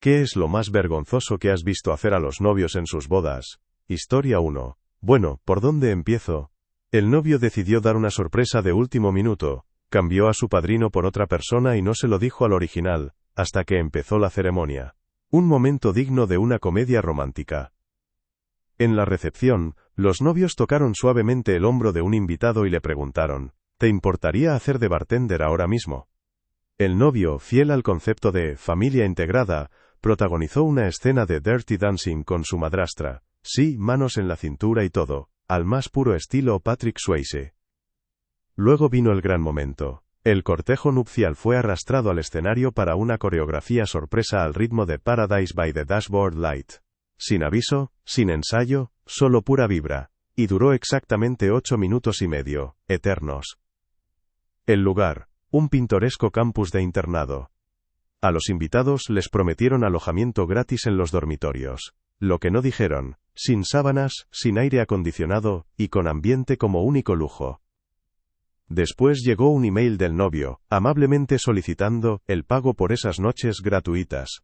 ¿Qué es lo más vergonzoso que has visto hacer a los novios en sus bodas? Historia 1. Bueno, ¿por dónde empiezo? El novio decidió dar una sorpresa de último minuto, cambió a su padrino por otra persona y no se lo dijo al original, hasta que empezó la ceremonia. Un momento digno de una comedia romántica. En la recepción, los novios tocaron suavemente el hombro de un invitado y le preguntaron, ¿te importaría hacer de bartender ahora mismo? El novio, fiel al concepto de familia integrada, protagonizó una escena de Dirty Dancing con su madrastra. Sí, manos en la cintura y todo, al más puro estilo Patrick Swayze. Luego vino el gran momento. El cortejo nupcial fue arrastrado al escenario para una coreografía sorpresa al ritmo de Paradise by the Dashboard Light. Sin aviso, sin ensayo, solo pura vibra. Y duró exactamente 8 minutos y medio, eternos. El lugar, un pintoresco campus de internado. A los invitados les prometieron alojamiento gratis en los dormitorios. Lo que no dijeron, sin sábanas, sin aire acondicionado, y con ambiente como único lujo. Después llegó un email del novio, amablemente solicitando el pago por esas noches gratuitas.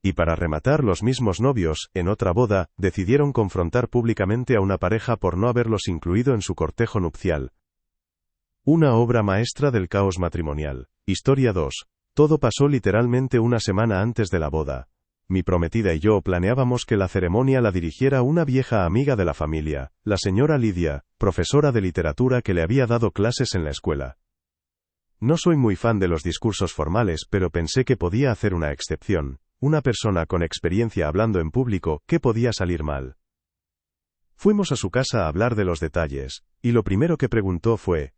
Y para rematar, los mismos novios, en otra boda, decidieron confrontar públicamente a una pareja por no haberlos incluido en su cortejo nupcial. Una obra maestra del caos matrimonial. Historia 2. Todo pasó literalmente una semana antes de la boda. Mi prometida y yo planeábamos que la ceremonia la dirigiera una vieja amiga de la familia, la señora Lidia, profesora de literatura que le había dado clases en la escuela. No soy muy fan de los discursos formales, pero pensé que podía hacer una excepción. Una persona con experiencia hablando en público, ¿qué podía salir mal? Fuimos a su casa a hablar de los detalles, y lo primero que preguntó fue,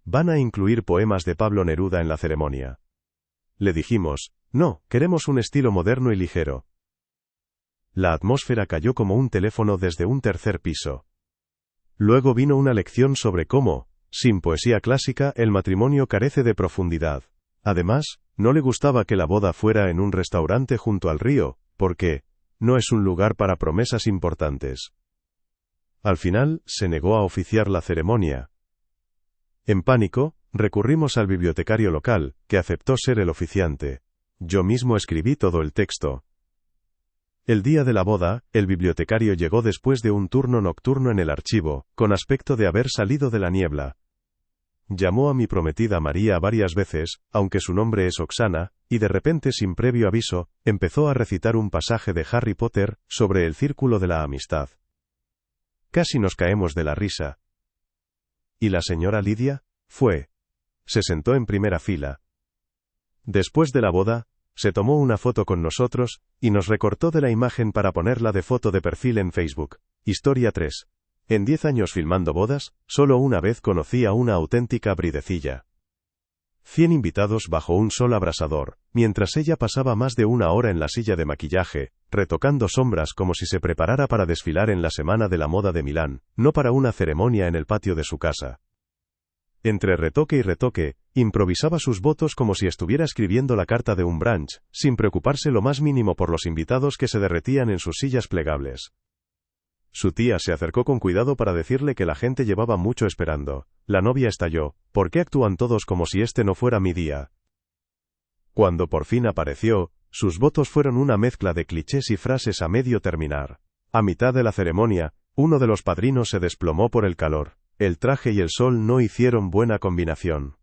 ¿van a incluir poemas de Pablo Neruda en la ceremonia? Le dijimos, no, queremos un estilo moderno y ligero. La atmósfera cayó como un teléfono desde un tercer piso. Luego vino una lección sobre cómo, sin poesía clásica, el matrimonio carece de profundidad. Además, no le gustaba que la boda fuera en un restaurante junto al río, porque no es un lugar para promesas importantes. Al final, se negó a oficiar la ceremonia. En pánico, recurrimos al bibliotecario local, que aceptó ser el oficiante. Yo mismo escribí todo el texto. El día de la boda, el bibliotecario llegó después de un turno nocturno en el archivo, con aspecto de haber salido de la niebla. Llamó a mi prometida María varias veces, aunque su nombre es Oksana, y de repente, sin previo aviso, empezó a recitar un pasaje de Harry Potter, sobre el círculo de la amistad. Casi nos caemos de la risa. ¿Y la señora Lidia? Se sentó en primera fila. Después de la boda, se tomó una foto con nosotros, y nos recortó de la imagen para ponerla de foto de perfil en Facebook. Historia 3. En 10 años filmando bodas, solo una vez conocí a una auténtica bridecilla. 100 invitados bajo un sol abrasador, mientras ella pasaba más de una hora en la silla de maquillaje, retocando sombras como si se preparara para desfilar en la Semana de la Moda de Milán, no para una ceremonia en el patio de su casa. Entre retoque y retoque, improvisaba sus votos como si estuviera escribiendo la carta de un brunch, sin preocuparse lo más mínimo por los invitados que se derretían en sus sillas plegables. Su tía se acercó con cuidado para decirle que la gente llevaba mucho esperando. La novia estalló, ¿por qué actúan todos como si este no fuera mi día? Cuando por fin apareció, sus votos fueron una mezcla de clichés y frases a medio terminar. A mitad de la ceremonia, uno de los padrinos se desplomó por el calor. El traje y el sol no hicieron buena combinación.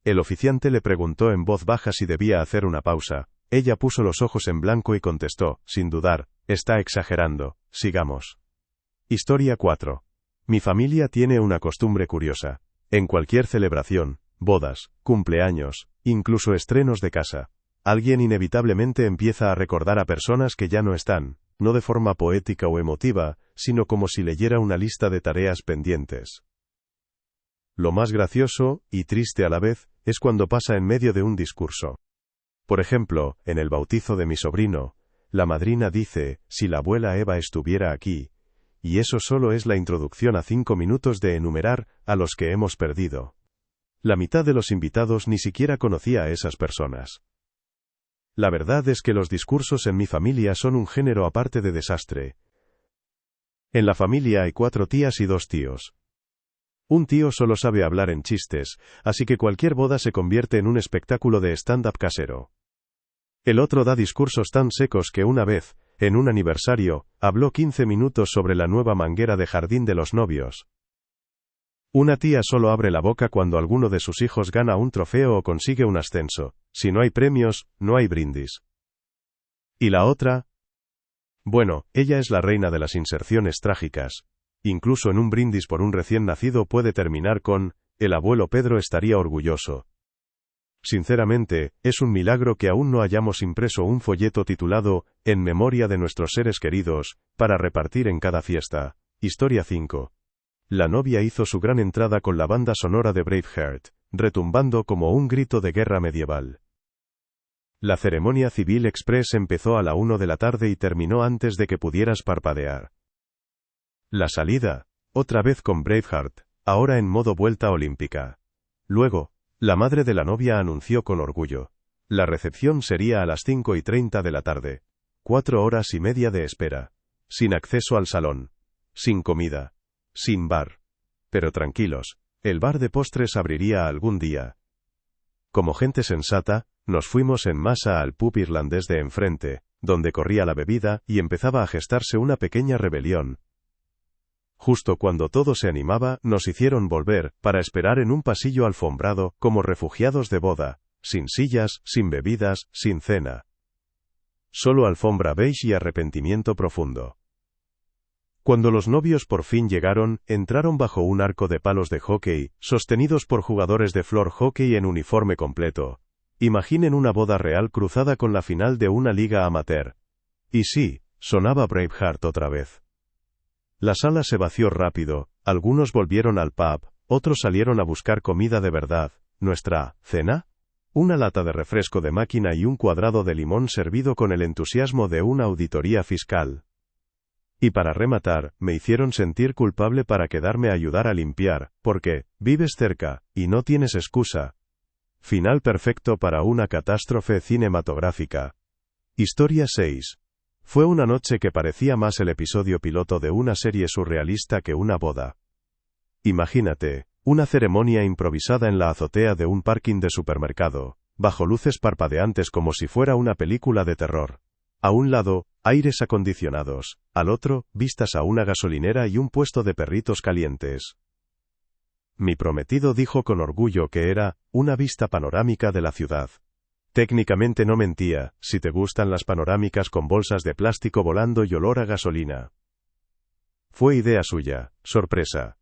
El oficiante le preguntó en voz baja si debía hacer una pausa. Ella puso los ojos en blanco y contestó, sin dudar, está exagerando, sigamos. Historia 4. Mi familia tiene una costumbre curiosa. En cualquier celebración, bodas, cumpleaños, incluso estrenos de casa, alguien inevitablemente empieza a recordar a personas que ya no están, no de forma poética o emotiva, sino como si leyera una lista de tareas pendientes. Lo más gracioso, y triste a la vez, es cuando pasa en medio de un discurso. Por ejemplo, en el bautizo de mi sobrino, la madrina dice, si la abuela Eva estuviera aquí, y eso solo es la introducción a 5 minutos de enumerar a los que hemos perdido. La mitad de los invitados ni siquiera conocía a esas personas. La verdad es que los discursos en mi familia son un género aparte de desastre. En la familia hay 4 tías y 2 tíos. Un tío solo sabe hablar en chistes, así que cualquier boda se convierte en un espectáculo de stand-up casero. El otro da discursos tan secos que una vez, en un aniversario, habló 15 minutos sobre la nueva manguera de jardín de los novios. Una tía solo abre la boca cuando alguno de sus hijos gana un trofeo o consigue un ascenso. Si no hay premios, no hay brindis. ¿Y la otra? Bueno, ella es la reina de las inserciones trágicas. Incluso en un brindis por un recién nacido puede terminar con, el abuelo Pedro estaría orgulloso. Sinceramente, es un milagro que aún no hayamos impreso un folleto titulado, En memoria de nuestros seres queridos, para repartir en cada fiesta. Historia 5. La novia hizo su gran entrada con la banda sonora de Braveheart, retumbando como un grito de guerra medieval. La ceremonia civil express empezó a la 1 de la tarde y terminó antes de que pudieras parpadear. La salida, otra vez con Braveheart, ahora en modo vuelta olímpica. Luego, la madre de la novia anunció con orgullo. La recepción sería a las 5:30 de la tarde. 4 horas y media de espera. Sin acceso al salón. Sin comida. Sin bar. Pero tranquilos, el bar de postres abriría algún día. Como gente sensata, nos fuimos en masa al pub irlandés de enfrente, donde corría la bebida y empezaba a gestarse una pequeña rebelión. Justo cuando todo se animaba, nos hicieron volver, para esperar en un pasillo alfombrado, como refugiados de boda, sin sillas, sin bebidas, sin cena. Solo alfombra beige y arrepentimiento profundo. Cuando los novios por fin llegaron, entraron bajo un arco de palos de hockey, sostenidos por jugadores de floor hockey en uniforme completo. Imaginen una boda real cruzada con la final de una liga amateur. Y sí, sonaba Braveheart otra vez. La sala se vació rápido, algunos volvieron al pub, otros salieron a buscar comida de verdad. ¿Nuestra cena? Una lata de refresco de máquina y un cuadrado de limón servido con el entusiasmo de una auditoría fiscal. Y para rematar, me hicieron sentir culpable para quedarme a ayudar a limpiar, porque, vives cerca, y no tienes excusa. Final perfecto para una catástrofe cinematográfica. Historia 6. Fue una noche que parecía más el episodio piloto de una serie surrealista que una boda. Imagínate, una ceremonia improvisada en la azotea de un parking de supermercado, bajo luces parpadeantes como si fuera una película de terror. A un lado, aires acondicionados, al otro, vistas a una gasolinera y un puesto de perritos calientes. Mi prometido dijo con orgullo que era una vista panorámica de la ciudad. Técnicamente no mentía, si te gustan las panorámicas con bolsas de plástico volando y olor a gasolina. Fue idea suya, sorpresa.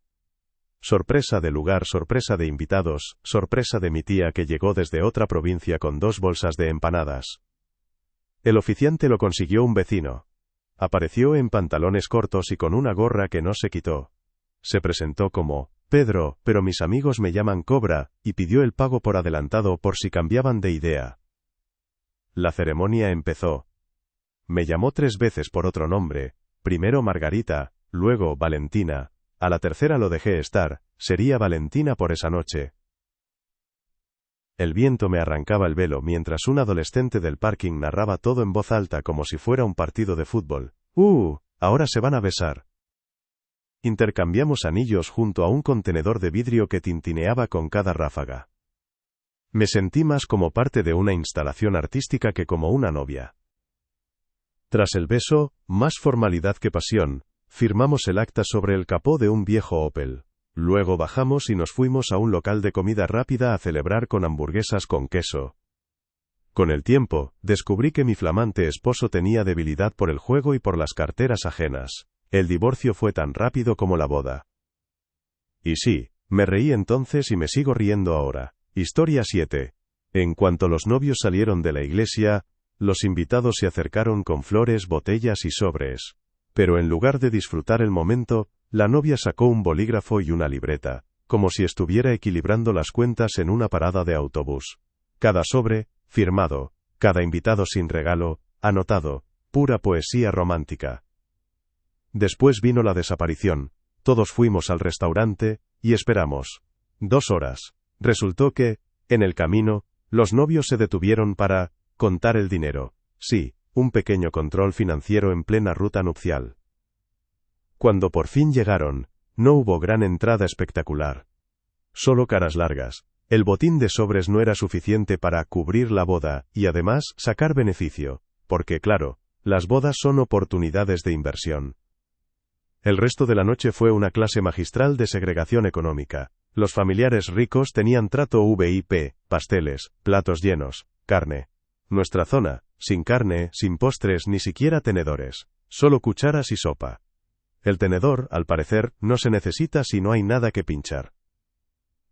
Sorpresa de lugar, sorpresa de invitados, sorpresa de mi tía que llegó desde otra provincia con 2 bolsas de empanadas. El oficiante lo consiguió un vecino. Apareció en pantalones cortos y con una gorra que no se quitó. Se presentó como Pedro, pero mis amigos me llaman Cobra, y pidió el pago por adelantado por si cambiaban de idea. La ceremonia empezó. Me llamó 3 veces por otro nombre, primero Margarita, luego Valentina, a la tercera lo dejé estar, sería Valentina por esa noche. El viento me arrancaba el velo mientras un adolescente del parking narraba todo en voz alta como si fuera un partido de fútbol. Ahora se van a besar. Intercambiamos anillos junto a un contenedor de vidrio que tintineaba con cada ráfaga. Me sentí más como parte de una instalación artística que como una novia. Tras el beso, más formalidad que pasión, firmamos el acta sobre el capó de un viejo Opel. Luego bajamos y nos fuimos a un local de comida rápida a celebrar con hamburguesas con queso. Con el tiempo, descubrí que mi flamante esposo tenía debilidad por el juego y por las carteras ajenas. El divorcio fue tan rápido como la boda. Y sí, me reí entonces y me sigo riendo ahora. Historia 7. En cuanto los novios salieron de la iglesia, los invitados se acercaron con flores, botellas y sobres. Pero en lugar de disfrutar el momento, la novia sacó un bolígrafo y una libreta, como si estuviera equilibrando las cuentas en una parada de autobús. Cada sobre, firmado, cada invitado sin regalo, anotado, pura poesía romántica. Después vino la desaparición, todos fuimos al restaurante, y esperamos. 2 horas. Resultó que, en el camino, los novios se detuvieron para contar el dinero. Sí, un pequeño control financiero en plena ruta nupcial. Cuando por fin llegaron, no hubo gran entrada espectacular. Solo caras largas, El botín de sobres no era suficiente para cubrir la boda, y además, sacar beneficio. Porque claro, las bodas son oportunidades de inversión. El resto de la noche fue una clase magistral de segregación económica. Los familiares ricos tenían trato VIP, pasteles, platos llenos, carne. Nuestra zona, sin carne, sin postres, ni siquiera tenedores. Solo cucharas y sopa. El tenedor, al parecer, no se necesita si no hay nada que pinchar.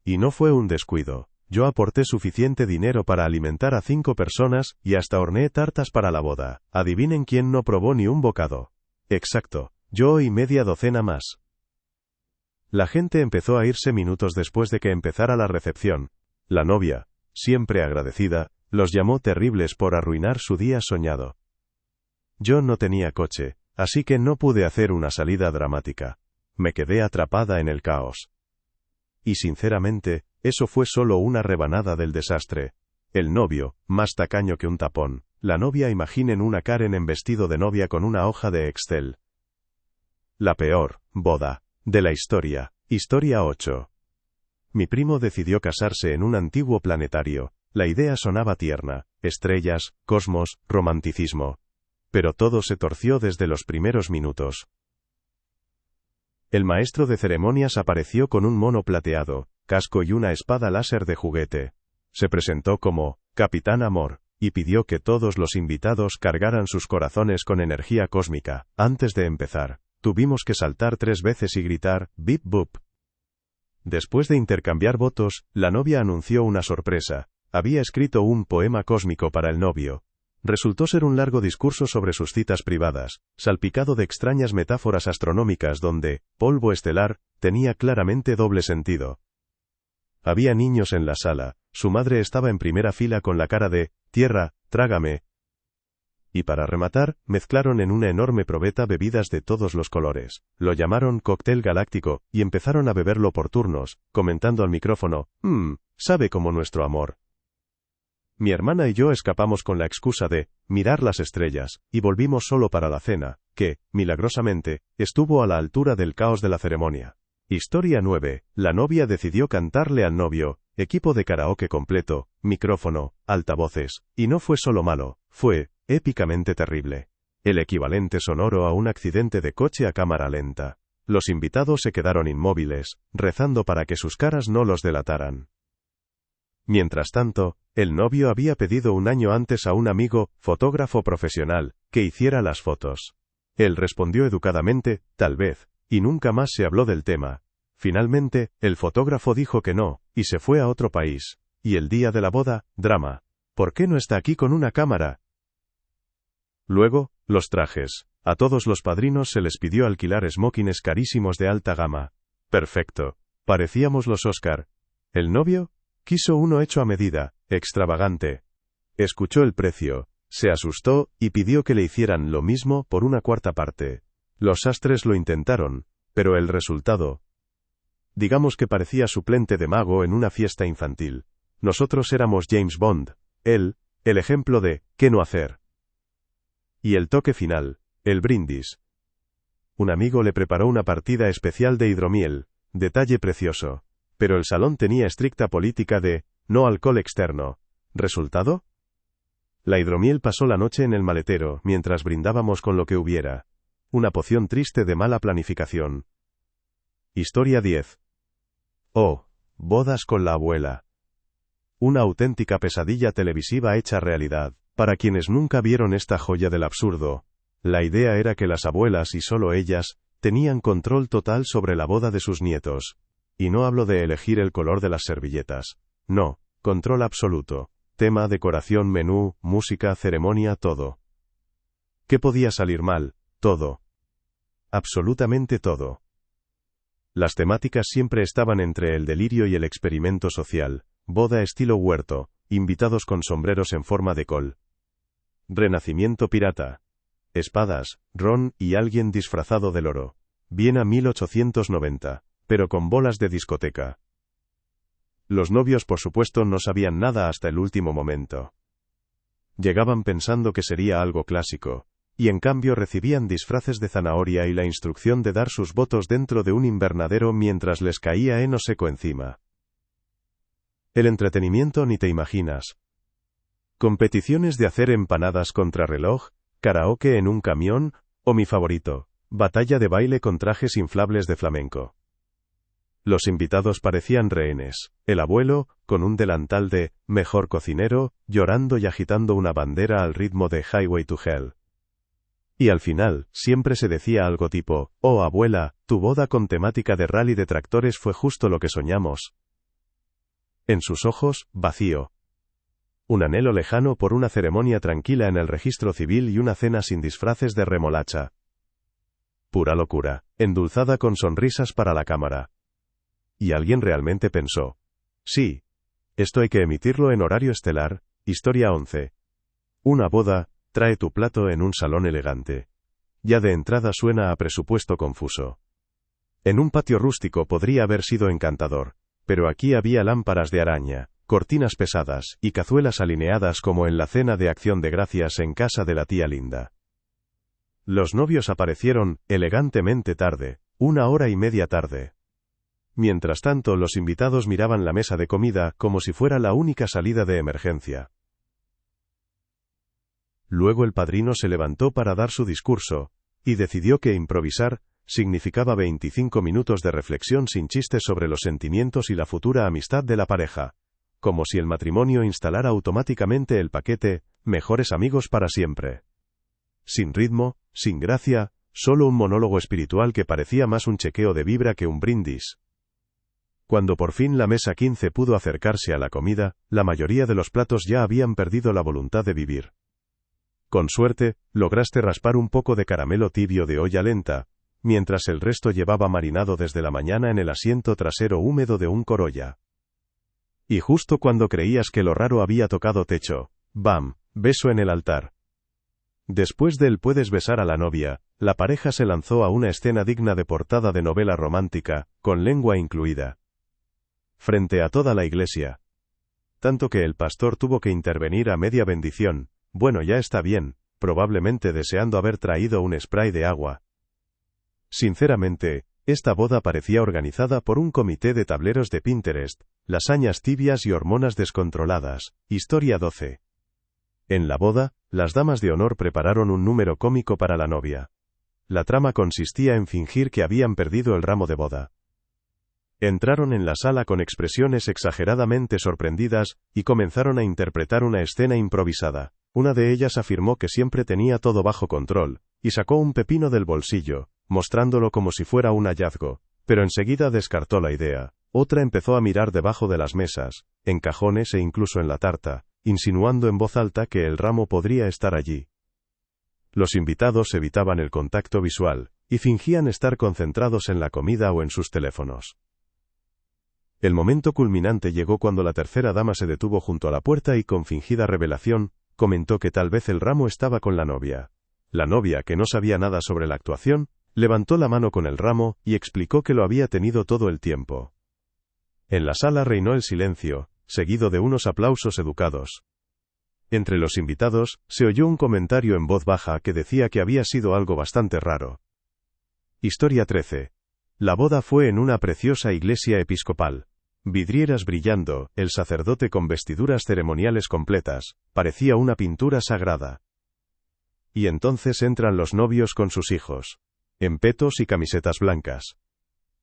Y no fue un descuido. Yo aporté suficiente dinero para alimentar a 5 personas, y hasta horneé tartas para la boda. Adivinen quién no probó ni un bocado. Exacto, yo y media docena más. La gente empezó a irse minutos después de que empezara la recepción. La novia, siempre agradecida, los llamó terribles por arruinar su día soñado. Yo no tenía coche, así que no pude hacer una salida dramática. Me quedé atrapada en el caos. Y sinceramente, eso fue solo una rebanada del desastre. El novio, más tacaño que un tapón. La novia, imaginen una Karen en vestido de novia con una hoja de Excel. La peor boda de la historia. Historia 8. Mi primo decidió casarse en un antiguo planetario. La idea sonaba tierna. Estrellas, cosmos, romanticismo. Pero todo se torció desde los primeros minutos. El maestro de ceremonias apareció con un mono plateado, casco y una espada láser de juguete. Se presentó como Capitán Amor, y pidió que todos los invitados cargaran sus corazones con energía cósmica. Antes de empezar, tuvimos que saltar 3 veces y gritar, bip bup. Después de intercambiar votos, la novia anunció una sorpresa. Había escrito un poema cósmico para el novio. Resultó ser un largo discurso sobre sus citas privadas, salpicado de extrañas metáforas astronómicas donde, polvo estelar, tenía claramente doble sentido. Había niños en la sala, su madre estaba en primera fila con la cara de, tierra, trágame. Y para rematar, mezclaron en una enorme probeta bebidas de todos los colores. Lo llamaron cóctel galáctico, y empezaron a beberlo por turnos, comentando al micrófono, sabe como nuestro amor. Mi hermana y yo escapamos con la excusa de mirar las estrellas, y volvimos solo para la cena, que, milagrosamente, estuvo a la altura del caos de la ceremonia. Historia 9. La novia decidió cantarle al novio, equipo de karaoke completo, micrófono, altavoces, y no fue solo malo, fue épicamente terrible. El equivalente sonoro a un accidente de coche a cámara lenta. Los invitados se quedaron inmóviles, rezando para que sus caras no los delataran. Mientras tanto, el novio había pedido un año antes a un amigo, fotógrafo profesional, que hiciera las fotos. Él respondió educadamente, tal vez, y nunca más se habló del tema. Finalmente, el fotógrafo dijo que no, y se fue a otro país. Y el día de la boda, drama. ¿Por qué no está aquí con una cámara? Luego, los trajes. A todos los padrinos se les pidió alquilar smokings carísimos de alta gama. Perfecto. Parecíamos los Oscar. ¿El novio? Quiso uno hecho a medida, extravagante. Escuchó el precio, se asustó, y pidió que le hicieran lo mismo por una cuarta parte. Los sastres lo intentaron, pero el resultado... Digamos que parecía suplente de mago en una fiesta infantil. Nosotros éramos James Bond, él, el ejemplo de ¿qué no hacer? Y el toque final, el brindis. Un amigo le preparó una partida especial de hidromiel, detalle precioso. Pero el salón tenía estricta política de no alcohol externo. ¿Resultado? La hidromiel pasó la noche en el maletero, mientras brindábamos con lo que hubiera. Una poción triste de mala planificación. Historia 10. Oh, bodas con la abuela. Una auténtica pesadilla televisiva hecha realidad. Para quienes nunca vieron esta joya del absurdo, la idea era que las abuelas y solo ellas, tenían control total sobre la boda de sus nietos. Y no hablo de elegir el color de las servilletas. No, control absoluto. Tema, decoración, menú, música, ceremonia, todo. ¿Qué podía salir mal? Todo. Absolutamente todo. Las temáticas siempre estaban entre el delirio y el experimento social. Boda estilo huerto, invitados con sombreros en forma de col. Renacimiento pirata. Espadas, ron y alguien disfrazado de loro. Viena 1890. Pero con bolas de discoteca. Los novios por supuesto no sabían nada hasta el último momento. Llegaban pensando que sería algo clásico, y en cambio recibían disfraces de zanahoria y la instrucción de dar sus votos dentro de un invernadero mientras les caía heno seco encima. El entretenimiento ni te imaginas. Competiciones de hacer empanadas contrarreloj, karaoke en un camión, o mi favorito, batalla de baile con trajes inflables de flamenco. Los invitados parecían rehenes. El abuelo, con un delantal de mejor cocinero, llorando y agitando una bandera al ritmo de Highway to Hell. Y al final, siempre se decía algo tipo, oh abuela, tu boda con temática de rally de tractores fue justo lo que soñamos. En sus ojos, vacío. Un anhelo lejano por una ceremonia tranquila en el registro civil y una cena sin disfraces de remolacha. Pura locura, endulzada con sonrisas para la cámara. Y alguien realmente pensó. Sí. Esto hay que emitirlo en horario estelar, historia 11. Una boda, trae tu plato en un salón elegante. Ya de entrada suena a presupuesto confuso. En un patio rústico podría haber sido encantador, pero aquí había lámparas de araña, cortinas pesadas y cazuelas alineadas como en la cena de Acción de Gracias en casa de la tía Linda. Los novios aparecieron, elegantemente tarde, 1 hora y media tarde. Mientras tanto, los invitados miraban la mesa de comida como si fuera la única salida de emergencia. Luego el padrino se levantó para dar su discurso, y decidió que improvisar significaba 25 minutos de reflexión sin chistes sobre los sentimientos y la futura amistad de la pareja, como si el matrimonio instalara automáticamente el paquete, mejores amigos para siempre. Sin ritmo, sin gracia, solo un monólogo espiritual que parecía más un chequeo de vibra que un brindis. Cuando por fin la mesa 15 pudo acercarse a la comida, la mayoría de los platos ya habían perdido la voluntad de vivir. Con suerte, lograste raspar un poco de caramelo tibio de olla lenta, mientras el resto llevaba marinado desde la mañana en el asiento trasero húmedo de un Corolla. Y justo cuando creías que lo raro había tocado techo, ¡bam!, beso en el altar. Después del puedes besar a la novia, la pareja se lanzó a una escena digna de portada de novela romántica, con lengua incluida. Frente a toda la iglesia. Tanto que el pastor tuvo que intervenir a media bendición. Bueno, ya está bien, probablemente deseando haber traído un spray de agua. Sinceramente, esta boda parecía organizada por un comité de tableros de Pinterest, lasañas tibias y hormonas descontroladas, historia 12. En la boda, las damas de honor prepararon un número cómico para la novia. La trama consistía en fingir que habían perdido el ramo de boda. Entraron en la sala con expresiones exageradamente sorprendidas, y comenzaron a interpretar una escena improvisada. Una de ellas afirmó que siempre tenía todo bajo control, y sacó un pepino del bolsillo, mostrándolo como si fuera un hallazgo, pero enseguida descartó la idea. Otra empezó a mirar debajo de las mesas, en cajones e incluso en la tarta, insinuando en voz alta que el ramo podría estar allí. Los invitados evitaban el contacto visual, y fingían estar concentrados en la comida o en sus teléfonos. El momento culminante llegó cuando la tercera dama se detuvo junto a la puerta y con fingida revelación, comentó que tal vez el ramo estaba con la novia. La novia, que no sabía nada sobre la actuación, levantó la mano con el ramo y explicó que lo había tenido todo el tiempo. En la sala reinó el silencio, seguido de unos aplausos educados. Entre los invitados, se oyó un comentario en voz baja que decía que había sido algo bastante raro. Historia 13. La boda fue en una preciosa iglesia episcopal. Vidrieras brillando, el sacerdote con vestiduras ceremoniales completas, parecía una pintura sagrada. Y entonces entran los novios con sus hijos. En petos y camisetas blancas.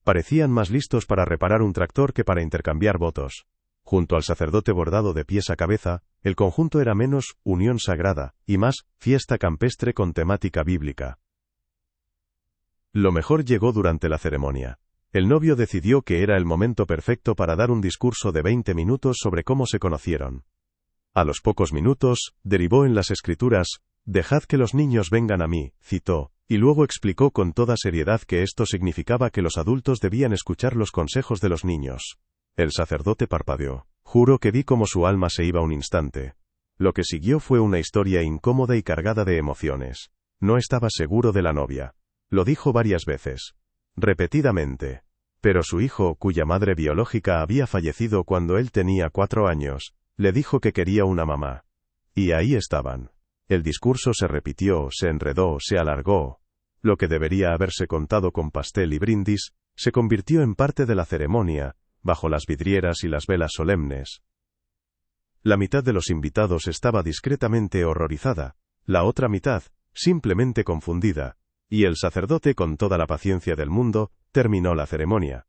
Parecían más listos para reparar un tractor que para intercambiar votos. Junto al sacerdote bordado de pies a cabeza, el conjunto era menos unión sagrada, y más fiesta campestre con temática bíblica. Lo mejor llegó durante la ceremonia. El novio decidió que era el momento perfecto para dar un discurso de 20 minutos sobre cómo se conocieron. A los pocos minutos, derivó en las escrituras, «Dejad que los niños vengan a mí», citó, y luego explicó con toda seriedad que esto significaba que los adultos debían escuchar los consejos de los niños. El sacerdote parpadeó. Juro que vi cómo su alma se iba un instante. Lo que siguió fue una historia incómoda y cargada de emociones. No estaba seguro de la novia. Lo dijo varias veces. Repetidamente. Pero su hijo, cuya madre biológica había fallecido cuando él tenía 4 años, le dijo que quería una mamá. Y ahí estaban. El discurso se repitió, se enredó, se alargó. Lo que debería haberse contado con pastel y brindis, se convirtió en parte de la ceremonia, bajo las vidrieras y las velas solemnes. La mitad de los invitados estaba discretamente horrorizada, la otra mitad, simplemente confundida, y el sacerdote, con toda la paciencia del mundo, terminó la ceremonia.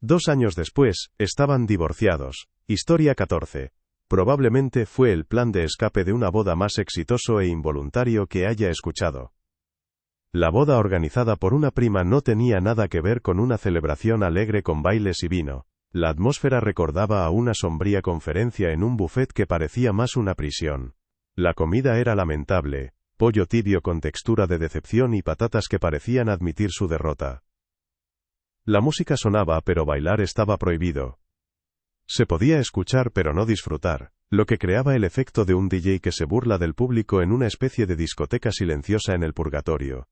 2 años después, estaban divorciados. Historia 14. Probablemente fue el plan de escape de una boda más exitoso e involuntario que haya escuchado. La boda organizada por una prima no tenía nada que ver con una celebración alegre con bailes y vino. La atmósfera recordaba a una sombría conferencia en un buffet que parecía más una prisión. La comida era lamentable, pollo tibio con textura de decepción y patatas que parecían admitir su derrota. La música sonaba, pero bailar estaba prohibido. Se podía escuchar pero no disfrutar, lo que creaba el efecto de un DJ que se burla del público en una especie de discoteca silenciosa en el purgatorio.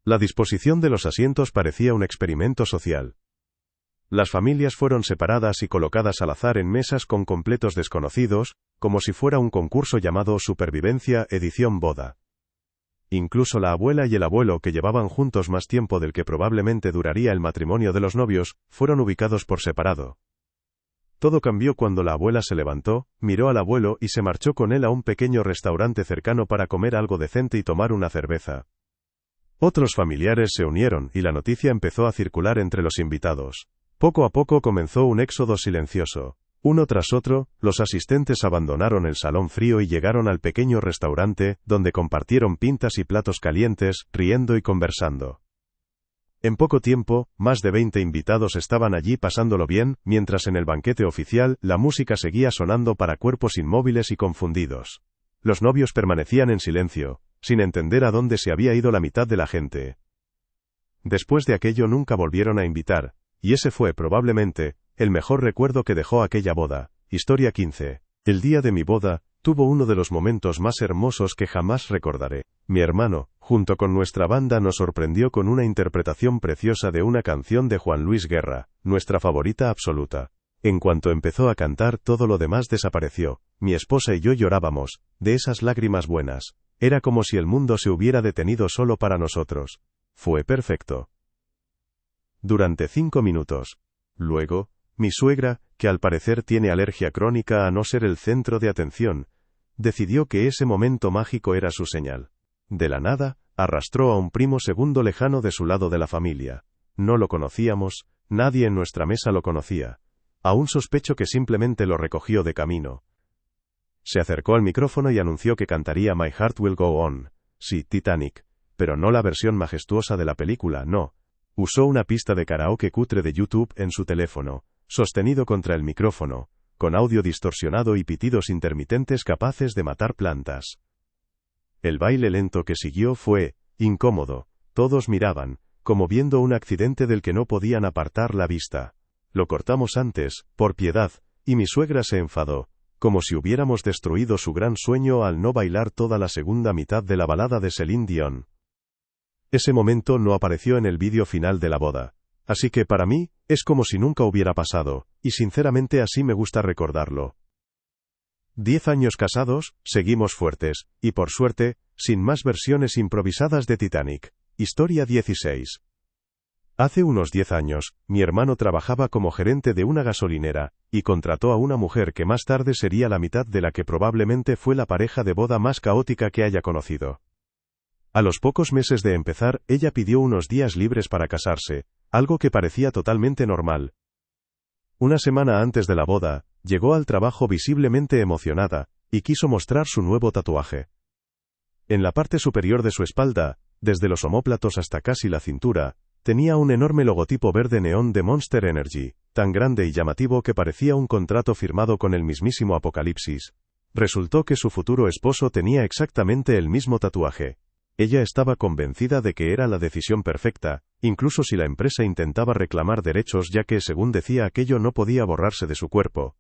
La disposición de los asientos parecía un experimento social. Las familias fueron separadas y colocadas al azar en mesas con completos desconocidos, como si fuera un concurso llamado Supervivencia edición boda. Incluso la abuela y el abuelo, que llevaban juntos más tiempo del que probablemente duraría el matrimonio de los novios, fueron ubicados por separado. Todo cambió cuando la abuela se levantó, miró al abuelo y se marchó con él a un pequeño restaurante cercano para comer algo decente y tomar una cerveza. Otros familiares se unieron y la noticia empezó a circular entre los invitados. Poco a poco comenzó un éxodo silencioso. Uno tras otro, los asistentes abandonaron el salón frío y llegaron al pequeño restaurante, donde compartieron pintas y platos calientes, riendo y conversando. En poco tiempo, más de 20 invitados estaban allí pasándolo bien, mientras en el banquete oficial, la música seguía sonando para cuerpos inmóviles y confundidos. Los novios permanecían en silencio, sin entender a dónde se había ido la mitad de la gente. Después de aquello nunca volvieron a invitar, y ese fue, probablemente, el mejor recuerdo que dejó aquella boda. Historia 15. El día de mi boda, tuvo uno de los momentos más hermosos que jamás recordaré. Mi hermano, junto con nuestra banda, nos sorprendió con una interpretación preciosa de una canción de Juan Luis Guerra, nuestra favorita absoluta. En cuanto empezó a cantar, todo lo demás desapareció. Mi esposa y yo llorábamos, de esas lágrimas buenas. Era como si el mundo se hubiera detenido solo para nosotros. Fue perfecto. Durante 5 minutos. Luego, mi suegra, que al parecer tiene alergia crónica a no ser el centro de atención, decidió que ese momento mágico era su señal. De la nada, arrastró a un primo segundo lejano de su lado de la familia. No lo conocíamos, nadie en nuestra mesa lo conocía. Aún sospecho que simplemente lo recogió de camino. Se acercó al micrófono y anunció que cantaría My Heart Will Go On. Sí, Titanic. Pero no la versión majestuosa de la película, no. Usó una pista de karaoke cutre de YouTube en su teléfono, sostenido contra el micrófono, con audio distorsionado y pitidos intermitentes capaces de matar plantas. El baile lento que siguió fue incómodo. Todos miraban, como viendo un accidente del que no podían apartar la vista. Lo cortamos antes, por piedad, y mi suegra se enfadó, como si hubiéramos destruido su gran sueño al no bailar toda la segunda mitad de la balada de Celine Dion. Ese momento no apareció en el vídeo final de la boda. Así que para mí, es como si nunca hubiera pasado, y sinceramente así me gusta recordarlo. 10 años casados, seguimos fuertes, y por suerte, sin más versiones improvisadas de Titanic. Historia 16. Hace unos 10 años, mi hermano trabajaba como gerente de una gasolinera, y contrató a una mujer que más tarde sería la mitad de la que probablemente fue la pareja de boda más caótica que haya conocido. A los pocos meses de empezar, ella pidió unos días libres para casarse, algo que parecía totalmente normal. Una semana antes de la boda, llegó al trabajo visiblemente emocionada, y quiso mostrar su nuevo tatuaje. En la parte superior de su espalda, desde los omóplatos hasta casi la cintura, tenía un enorme logotipo verde neón de Monster Energy, tan grande y llamativo que parecía un contrato firmado con el mismísimo Apocalipsis. Resultó que su futuro esposo tenía exactamente el mismo tatuaje. Ella estaba convencida de que era la decisión perfecta, incluso si la empresa intentaba reclamar derechos, ya que, según decía, aquello no podía borrarse de su cuerpo.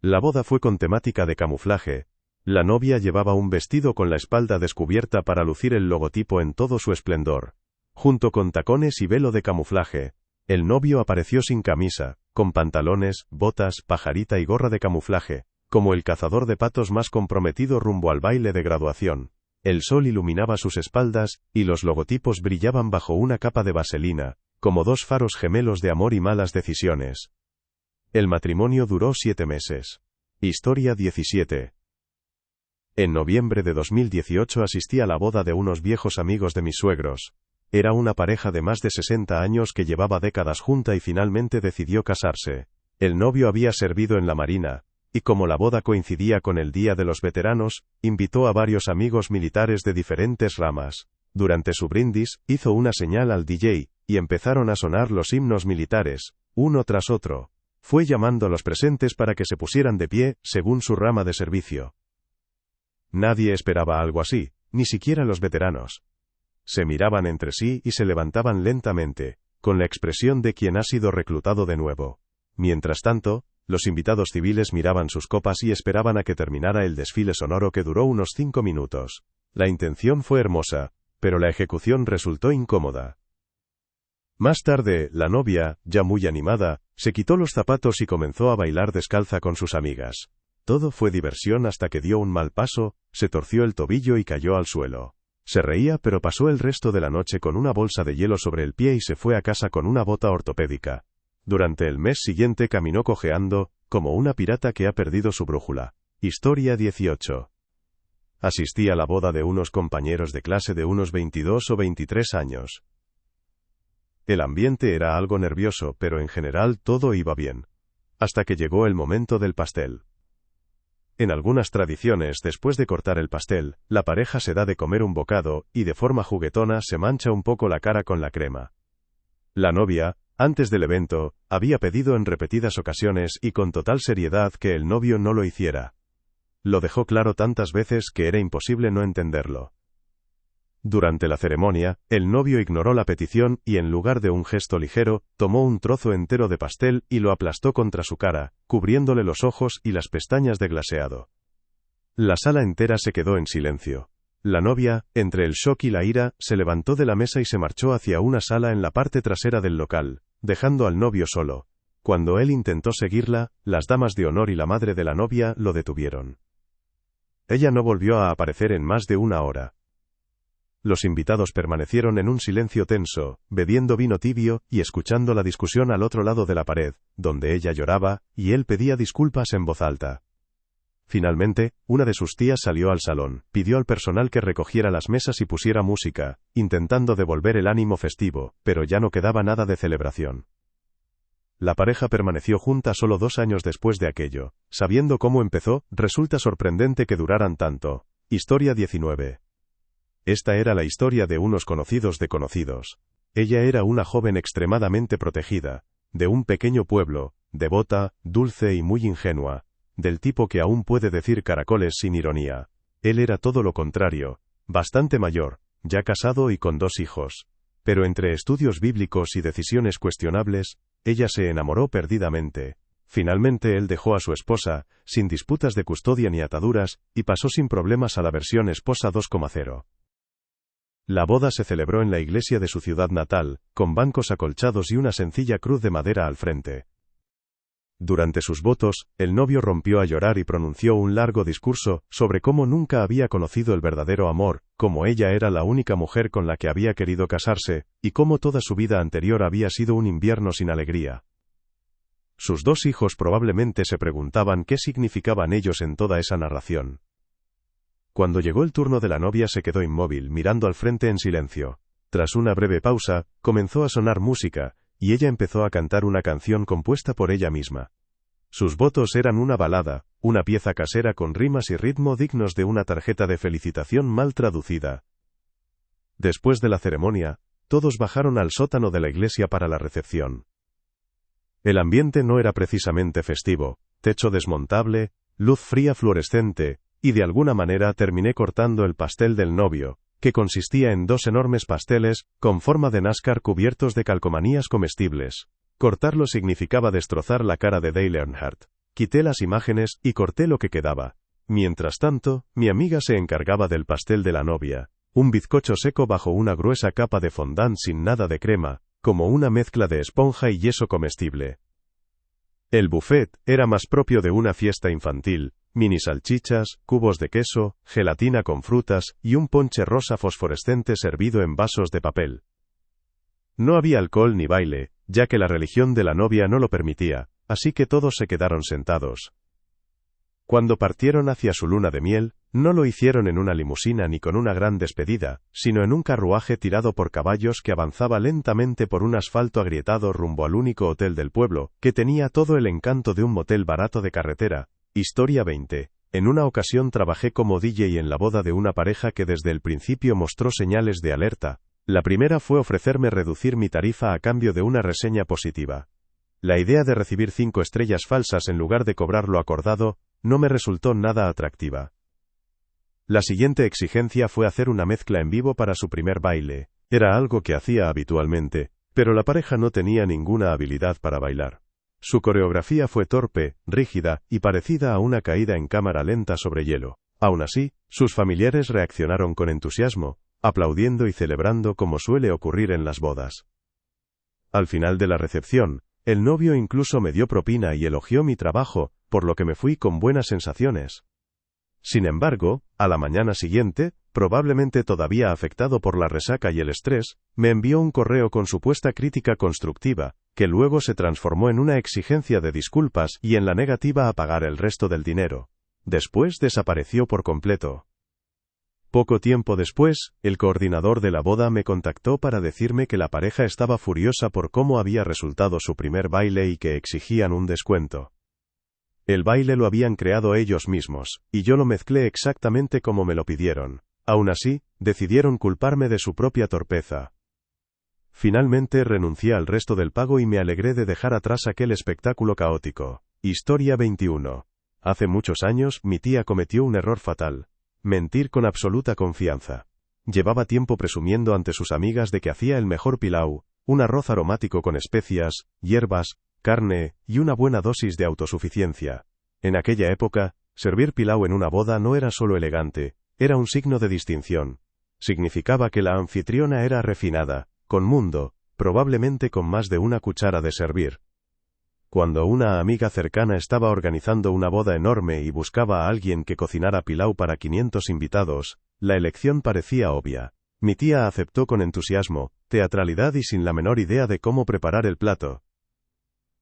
La boda fue con temática de camuflaje. La novia llevaba un vestido con la espalda descubierta para lucir el logotipo en todo su esplendor, junto con tacones y velo de camuflaje. El novio apareció sin camisa, con pantalones, botas, pajarita y gorra de camuflaje, como el cazador de patos más comprometido rumbo al baile de graduación. El sol iluminaba sus espaldas, y los logotipos brillaban bajo una capa de vaselina, como dos faros gemelos de amor y malas decisiones. El matrimonio duró 7 meses. Historia 17. En noviembre de 2018 asistí a la boda de unos viejos amigos de mis suegros. Era una pareja de más de 60 años que llevaba décadas junta y finalmente decidió casarse. El novio había servido en la Marina, y como la boda coincidía con el Día de los Veteranos, invitó a varios amigos militares de diferentes ramas. Durante su brindis, hizo una señal al DJ, y empezaron a sonar los himnos militares, uno tras otro. Fue llamando a los presentes para que se pusieran de pie, según su rama de servicio. Nadie esperaba algo así, ni siquiera los veteranos. Se miraban entre sí y se levantaban lentamente, con la expresión de quien ha sido reclutado de nuevo. Mientras tanto, los invitados civiles miraban sus copas y esperaban a que terminara el desfile sonoro que duró unos 5 minutos. La intención fue hermosa, pero la ejecución resultó incómoda. Más tarde, la novia, ya muy animada, se quitó los zapatos y comenzó a bailar descalza con sus amigas. Todo fue diversión hasta que dio un mal paso, se torció el tobillo y cayó al suelo. Se reía pero pasó el resto de la noche con una bolsa de hielo sobre el pie y se fue a casa con una bota ortopédica. Durante el mes siguiente caminó cojeando, como una pirata que ha perdido su brújula. Historia 18. Asistí a la boda de unos compañeros de clase de unos 22 o 23 años. El ambiente era algo nervioso, pero en general todo iba bien. Hasta que llegó el momento del pastel. En algunas tradiciones, después de cortar el pastel, la pareja se da de comer un bocado, y de forma juguetona se mancha un poco la cara con la crema. La novia, antes del evento, había pedido en repetidas ocasiones y con total seriedad que el novio no lo hiciera. Lo dejó claro tantas veces que era imposible no entenderlo. Durante la ceremonia, el novio ignoró la petición y en lugar de un gesto ligero, tomó un trozo entero de pastel y lo aplastó contra su cara, cubriéndole los ojos y las pestañas de glaseado. La sala entera se quedó en silencio. La novia, entre el shock y la ira, se levantó de la mesa y se marchó hacia una sala en la parte trasera del local, dejando al novio solo. Cuando él intentó seguirla, las damas de honor y la madre de la novia lo detuvieron. Ella no volvió a aparecer en más de una hora. Los invitados permanecieron en un silencio tenso, bebiendo vino tibio y escuchando la discusión al otro lado de la pared, donde ella lloraba, y él pedía disculpas en voz alta. Finalmente, una de sus tías salió al salón, pidió al personal que recogiera las mesas y pusiera música, intentando devolver el ánimo festivo, pero ya no quedaba nada de celebración. La pareja permaneció junta solo 2 años después de aquello. Sabiendo cómo empezó, resulta sorprendente que duraran tanto. Historia 19. Esta era la historia de unos conocidos de conocidos. Ella era una joven extremadamente protegida, de un pequeño pueblo, devota, dulce y muy ingenua, del tipo que aún puede decir caracoles sin ironía. Él era todo lo contrario, bastante mayor, ya casado y con 2 hijos. Pero entre estudios bíblicos y decisiones cuestionables, ella se enamoró perdidamente. Finalmente él dejó a su esposa, sin disputas de custodia ni ataduras, y pasó sin problemas a la versión esposa 2.0. La boda se celebró en la iglesia de su ciudad natal, con bancos acolchados y una sencilla cruz de madera al frente. Durante sus votos, el novio rompió a llorar y pronunció un largo discurso sobre cómo nunca había conocido el verdadero amor, cómo ella era la única mujer con la que había querido casarse, y cómo toda su vida anterior había sido un invierno sin alegría. Sus 2 hijos probablemente se preguntaban qué significaban ellos en toda esa narración. Cuando llegó el turno de la novia se quedó inmóvil mirando al frente en silencio. Tras una breve pausa, comenzó a sonar música, y ella empezó a cantar una canción compuesta por ella misma. Sus votos eran una balada, una pieza casera con rimas y ritmo dignos de una tarjeta de felicitación mal traducida. Después de la ceremonia, todos bajaron al sótano de la iglesia para la recepción. El ambiente no era precisamente festivo, techo desmontable, luz fría fluorescente, y de alguna manera terminé cortando el pastel del novio, que consistía en 2 enormes pasteles, con forma de NASCAR cubiertos de calcomanías comestibles. Cortarlo significaba destrozar la cara de Dale Earnhardt. Quité las imágenes y corté lo que quedaba. Mientras tanto, mi amiga se encargaba del pastel de la novia, un bizcocho seco bajo una gruesa capa de fondant sin nada de crema, como una mezcla de esponja y yeso comestible. El buffet era más propio de una fiesta infantil. Mini salchichas, cubos de queso, gelatina con frutas, y un ponche rosa fosforescente servido en vasos de papel. No había alcohol ni baile, ya que la religión de la novia no lo permitía, así que todos se quedaron sentados. Cuando partieron hacia su luna de miel, no lo hicieron en una limusina ni con una gran despedida, sino en un carruaje tirado por caballos que avanzaba lentamente por un asfalto agrietado rumbo al único hotel del pueblo, que tenía todo el encanto de un motel barato de carretera. Historia 20. En una ocasión trabajé como DJ en la boda de una pareja que desde el principio mostró señales de alerta. La primera fue ofrecerme reducir mi tarifa a cambio de una reseña positiva. La idea de recibir 5 estrellas falsas en lugar de cobrar lo acordado, no me resultó nada atractiva. La siguiente exigencia fue hacer una mezcla en vivo para su primer baile. Era algo que hacía habitualmente, pero la pareja no tenía ninguna habilidad para bailar. Su coreografía fue torpe, rígida, y parecida a una caída en cámara lenta sobre hielo. Aún así, sus familiares reaccionaron con entusiasmo, aplaudiendo y celebrando como suele ocurrir en las bodas. Al final de la recepción, el novio incluso me dio propina y elogió mi trabajo, por lo que me fui con buenas sensaciones. Sin embargo, a la mañana siguiente, probablemente todavía afectado por la resaca y el estrés, me envió un correo con supuesta crítica constructiva, que luego se transformó en una exigencia de disculpas y en la negativa a pagar el resto del dinero. Después desapareció por completo. Poco tiempo después, el coordinador de la boda me contactó para decirme que la pareja estaba furiosa por cómo había resultado su primer baile y que exigían un descuento. El baile lo habían creado ellos mismos, y yo lo mezclé exactamente como me lo pidieron. Aún así, decidieron culparme de su propia torpeza. Finalmente renuncié al resto del pago y me alegré de dejar atrás aquel espectáculo caótico. Historia 21. Hace muchos años, mi tía cometió un error fatal. Mentir con absoluta confianza. Llevaba tiempo presumiendo ante sus amigas de que hacía el mejor pilau, un arroz aromático con especias, hierbas, carne, y una buena dosis de autosuficiencia. En aquella época, servir pilau en una boda no era solo elegante, era un signo de distinción. Significaba que la anfitriona era refinada, con mundo, probablemente con más de una cuchara de servir. Cuando una amiga cercana estaba organizando una boda enorme y buscaba a alguien que cocinara pilau para 500 invitados, la elección parecía obvia. Mi tía aceptó con entusiasmo, teatralidad y sin la menor idea de cómo preparar el plato.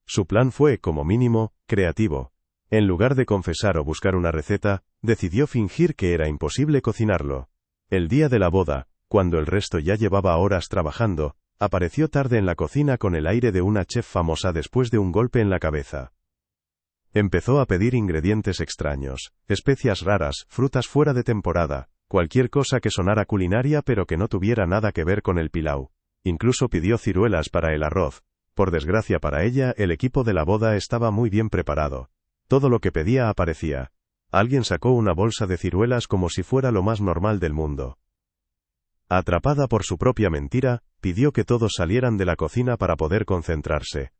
Su plan fue, como mínimo, creativo. En lugar de confesar o buscar una receta, decidió fingir que era imposible cocinarlo. El día de la boda, cuando el resto ya llevaba horas trabajando, apareció tarde en la cocina con el aire de una chef famosa después de un golpe en la cabeza. Empezó a pedir ingredientes extraños, especias raras, frutas fuera de temporada, cualquier cosa que sonara culinaria pero que no tuviera nada que ver con el pilau. Incluso pidió ciruelas para el arroz. Por desgracia para ella, el equipo de la boda estaba muy bien preparado. Todo lo que pedía aparecía. Alguien sacó una bolsa de ciruelas como si fuera lo más normal del mundo. Atrapada por su propia mentira, pidió que todos salieran de la cocina para poder concentrarse.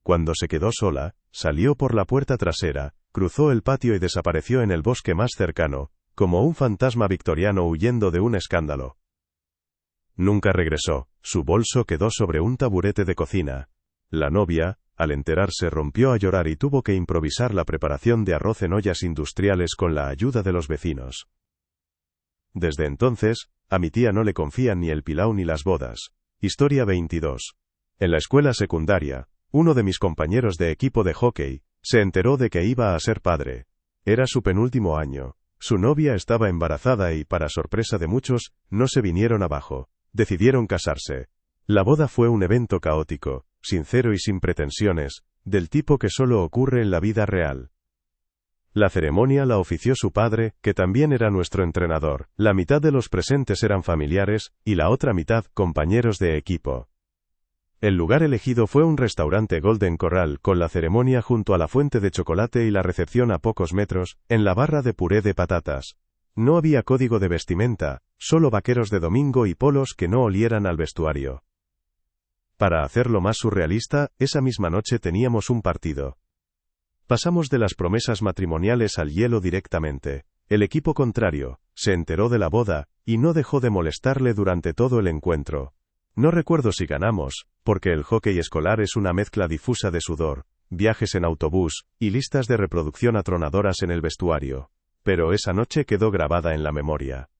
Cuando se quedó sola, salió por la puerta trasera, cruzó el patio y desapareció en el bosque más cercano, como un fantasma victoriano huyendo de un escándalo. Nunca regresó, su bolso quedó sobre un taburete de cocina. La novia, al enterarse, rompió a llorar y tuvo que improvisar la preparación de arroz en ollas industriales con la ayuda de los vecinos. Desde entonces, a mi tía no le confían ni el pilau ni las bodas. Historia 22. En la escuela secundaria, uno de mis compañeros de equipo de hockey se enteró de que iba a ser padre. Era su penúltimo año. Su novia estaba embarazada y, para sorpresa de muchos, no se vinieron abajo. Decidieron casarse. La boda fue un evento caótico, sincero y sin pretensiones, del tipo que solo ocurre en la vida real. La ceremonia la ofició su padre, que también era nuestro entrenador. La mitad de los presentes eran familiares, y la otra mitad, compañeros de equipo. El lugar elegido fue un restaurante Golden Corral, con la ceremonia junto a la fuente de chocolate y la recepción a pocos metros, en la barra de puré de patatas. No había código de vestimenta, solo vaqueros de domingo y polos que no olieran al vestuario. Para hacerlo más surrealista, esa misma noche teníamos un partido. Pasamos de las promesas matrimoniales al hielo directamente. El equipo contrario se enteró de la boda, y no dejó de molestarle durante todo el encuentro. No recuerdo si ganamos, porque el hockey escolar es una mezcla difusa de sudor, viajes en autobús, y listas de reproducción atronadoras en el vestuario. Pero esa noche quedó grabada en la memoria.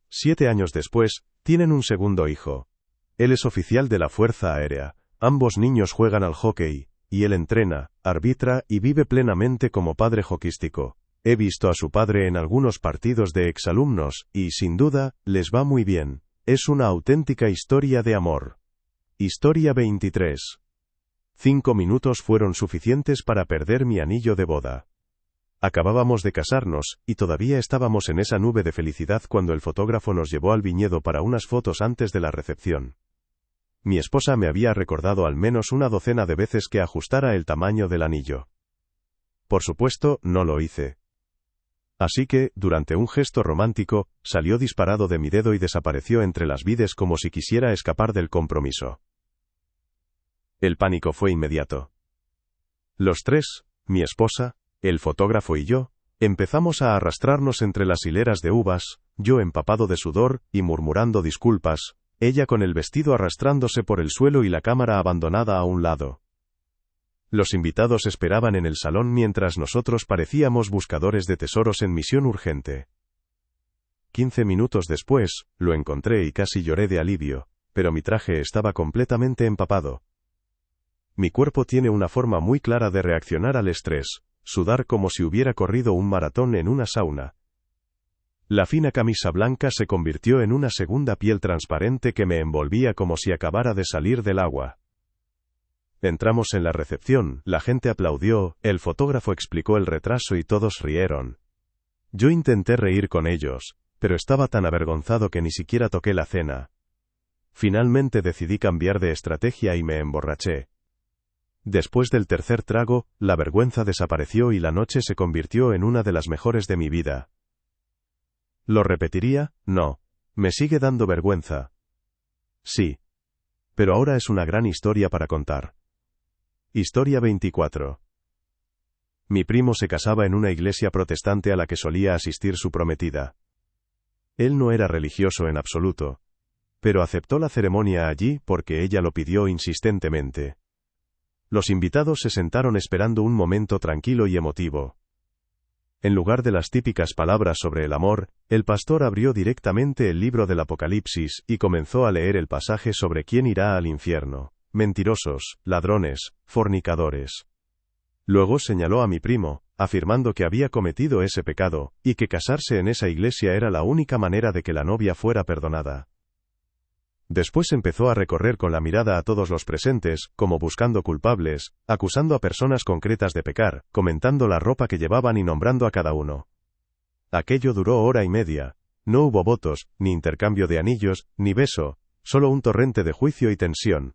7 años después, tienen un segundo hijo. Él es oficial de la Fuerza Aérea. Ambos niños juegan al hockey, y él entrena, arbitra y vive plenamente como padre hoquístico. He visto a su padre en algunos partidos de exalumnos, y, sin duda, les va muy bien. Es una auténtica historia de amor. Historia 23. 5 minutos fueron suficientes para perder mi anillo de boda. Acabábamos de casarnos, y todavía estábamos en esa nube de felicidad cuando el fotógrafo nos llevó al viñedo para unas fotos antes de la recepción. Mi esposa me había recordado al menos una docena de veces que ajustara el tamaño del anillo. Por supuesto, no lo hice. Así que, durante un gesto romántico, salió disparado de mi dedo y desapareció entre las vides como si quisiera escapar del compromiso. El pánico fue inmediato. Los tres, mi esposa, el fotógrafo y yo, empezamos a arrastrarnos entre las hileras de uvas, yo empapado de sudor y murmurando disculpas, ella con el vestido arrastrándose por el suelo y la cámara abandonada a un lado. Los invitados esperaban en el salón mientras nosotros parecíamos buscadores de tesoros en misión urgente. 15 minutos después, lo encontré y casi lloré de alivio, pero mi traje estaba completamente empapado. Mi cuerpo tiene una forma muy clara de reaccionar al estrés, sudar como si hubiera corrido un maratón en una sauna. La fina camisa blanca se convirtió en una segunda piel transparente que me envolvía como si acabara de salir del agua. Entramos en la recepción, la gente aplaudió, el fotógrafo explicó el retraso y todos rieron. Yo intenté reír con ellos, pero estaba tan avergonzado que ni siquiera toqué la cena. Finalmente decidí cambiar de estrategia y me emborraché. Después del tercer trago, la vergüenza desapareció y la noche se convirtió en una de las mejores de mi vida. ¿Lo repetiría? No. Me sigue dando vergüenza. Sí. Pero ahora es una gran historia para contar. Historia 24. Mi primo se casaba en una iglesia protestante a la que solía asistir su prometida. Él no era religioso en absoluto, pero aceptó la ceremonia allí porque ella lo pidió insistentemente. Los invitados se sentaron esperando un momento tranquilo y emotivo. En lugar de las típicas palabras sobre el amor, el pastor abrió directamente el libro del Apocalipsis y comenzó a leer el pasaje sobre quién irá al infierno: mentirosos, ladrones, fornicadores. Luego señaló a mi primo, afirmando que había cometido ese pecado, y que casarse en esa iglesia era la única manera de que la novia fuera perdonada. Después empezó a recorrer con la mirada a todos los presentes, como buscando culpables, acusando a personas concretas de pecar, comentando la ropa que llevaban y nombrando a cada uno. Aquello duró hora y media. No hubo votos, ni intercambio de anillos, ni beso, solo un torrente de juicio y tensión.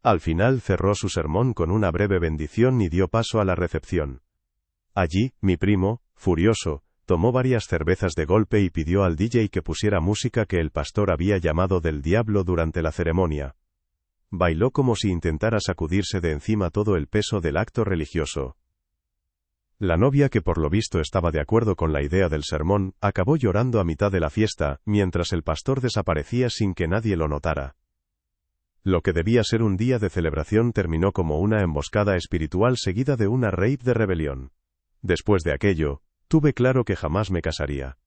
Al final cerró su sermón con una breve bendición y dio paso a la recepción. Allí, mi primo, furioso, tomó varias cervezas de golpe y pidió al DJ que pusiera música que el pastor había llamado del diablo durante la ceremonia. Bailó como si intentara sacudirse de encima todo el peso del acto religioso. La novia, que por lo visto estaba de acuerdo con la idea del sermón, acabó llorando a mitad de la fiesta, mientras el pastor desaparecía sin que nadie lo notara. Lo que debía ser un día de celebración terminó como una emboscada espiritual seguida de una rave de rebelión. Después de aquello, tuve claro que jamás me casaría.